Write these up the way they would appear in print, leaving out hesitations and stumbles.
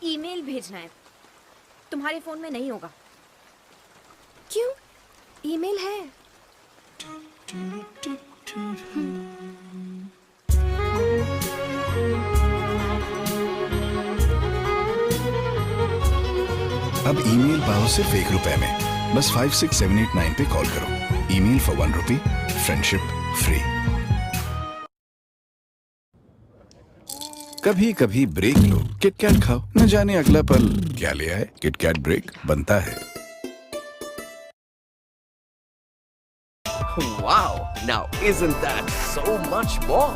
Email भेजना है, तुम्हारे फोन में नहीं होगा। क्यों? ईमेल है। अब ईमेल पाओ सिर्फ ₹1 में। बस 56789 पे कॉल करो। Email for ₹1, friendship free. कभी कभी ब्रेक लो, किटकैट खाओ, न जाने अगला पल क्या ले आए। किटकैट ब्रेक बनता है। Wow! Now isn't that so much more?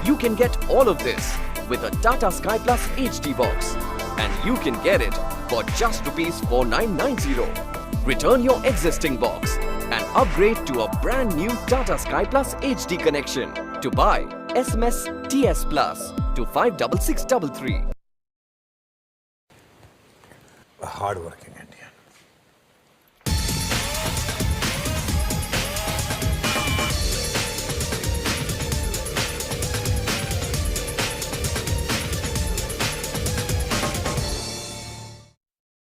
You can get all of this with a Tata Sky Plus HD box, and you can get it for just ₹4990. Return your existing box and upgrade to a brand new Tata Sky Plus HD connection. To buy, SMS TS Plus to 56633. A hard-working